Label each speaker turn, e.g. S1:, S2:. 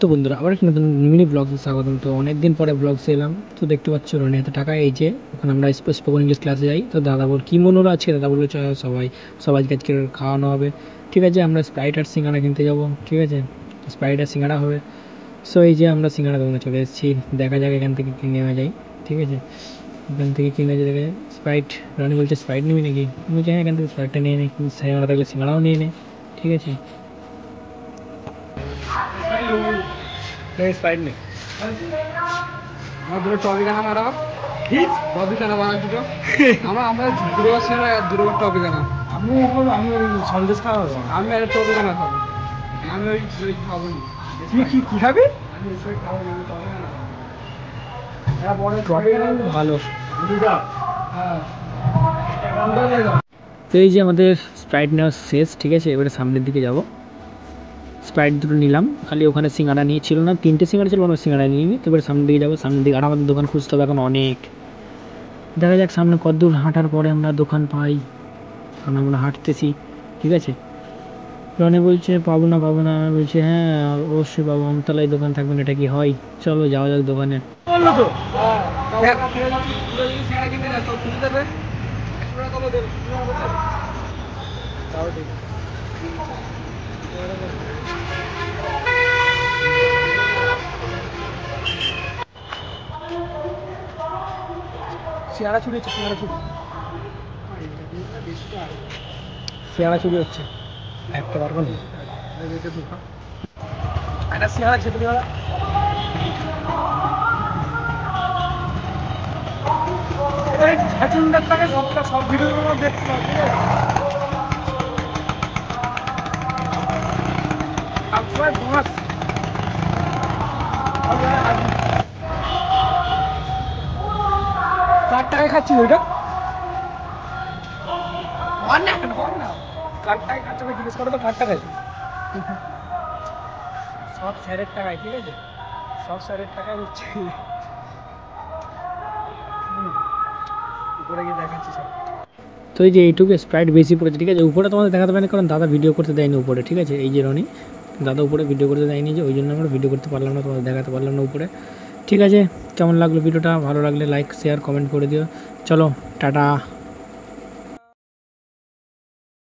S1: তো বন্ধুরা আবার একটা নতুন মিনি ব্লগে স্বাগতম। তো অনেকদিন পরে ব্লগসে এলাম। তো দেখতে পাচ্ছ রনি হাতে টাকা এই যে ওখানে আমরা স্পোকেন ইংলিশ ক্লাসে যাই। তো দাদা বল কী মনে হলো আজকে, দাদা বললো সবাইকে আজকে খাওয়ানো হবে। ঠিক আছে, আমরা স্প্রাইট আর সিঙ্গাড়া কিনতে যাবো। ঠিক আছে, স্প্রাইট আর সিঙ্গাড়া হবে। সো এই যে আমরা সিঙ্গাড়া দোকানে চলে এসেছি, দেখা যাক এখান থেকে কিনে নেওয়া যায়। ঠিক আছে, এখান থেকে কিনে দেখে স্প্রাইট, রনি বলছে স্প্রাইট নিবি নাকি, বলছে হ্যাঁ এখান থেকে স্প্রাইটটা নিয়ে নিই, সিঙ্গাড়া থাকলে সিঙ্গাড়াও নিয়ে নে। ঠিক আছে, স্প্রাইট নেই
S2: আমার দুটো টপি গানা মারা টপি গানা মারা দুটো আমরা দুটো দুটো টপি গানা
S1: আমি সন্দেশ খাওয়া হবে,
S2: আমি একটা টপি গানা খাবো। আমি ওই খাবো না।
S1: কি খাবি?
S2: আমি ওই খাবো না,
S1: ট্রফি ভালো।
S2: হ্যাঁ
S1: তো এই যে আমাদের স্প্রাইট নেওয়া শেষ। ঠিক আছে, এবারে সামনের দিকে যাব। স্প্রাইট দুটো নিলাম, খালি ওখানে সিঙ্গাড়া নিয়েছিল না, 3টে সিঙ্গাড়া ছিল, আমরা সিঙ্গাড়া নিয়ে নিই। তো এবারে সামনের দিকে যাবো, সামনের দিকে আর আমাদের দোকান খুঁজতে হবে এখন অনেক। দেখা যাক সামনে কতদূর হাঁটার পরে আমরা দোকান পাই, কারণ আমরা হাঁটতেছি। ঠিক আছে, রনি বলছে পাবো না আমি বলছি হ্যাঁ অবশ্যই পাবো, আমতলায় দোকান থাকবে না, এটা কি হয়? চলো যাওয়া যাক দোকানে। বললো তো
S2: চেহারা চুরি হচ্ছে,
S1: চেহারা চুরি হচ্ছে, একটা পারবো না।
S2: একটা চেহারা ছেপে দেওয়া সব ভিডিও দেখতে পাবো। সবসময় ঘাস কার টাকায় খাচ্ছি ওইটা কার টাকায় খাচ্ছে জিজ্ঞেস করো তো, কার টাকায়? সব স্যারের টাকায়। ঠিক আছে, সব স্যারের টাকায় হচ্ছে। উপরে গিয়ে দেখাচ্ছি সব।
S1: তো এই যে এইটুকু স্প্রাইট বেশি পড়েছে। ঠিক আছে, উপরে তোমাদের দেখাতে পারেনি কারণ দাদা ভিডিও করতে দেয়নি উপরে। ঠিক আছে, এই যে রনি দাদা উপরে ভিডিও করতে দেয়নি, যে ওই জন্য আমরা ভিডিও করতে পারলাম না, তোমাদের দেখাতে পারলাম না উপরে। ঠিক আছে, কেমন লাগলো ভিডিওটা? ভালো লাগলে লাইক শেয়ার কমেন্ট করে দিও। চলো টাটা।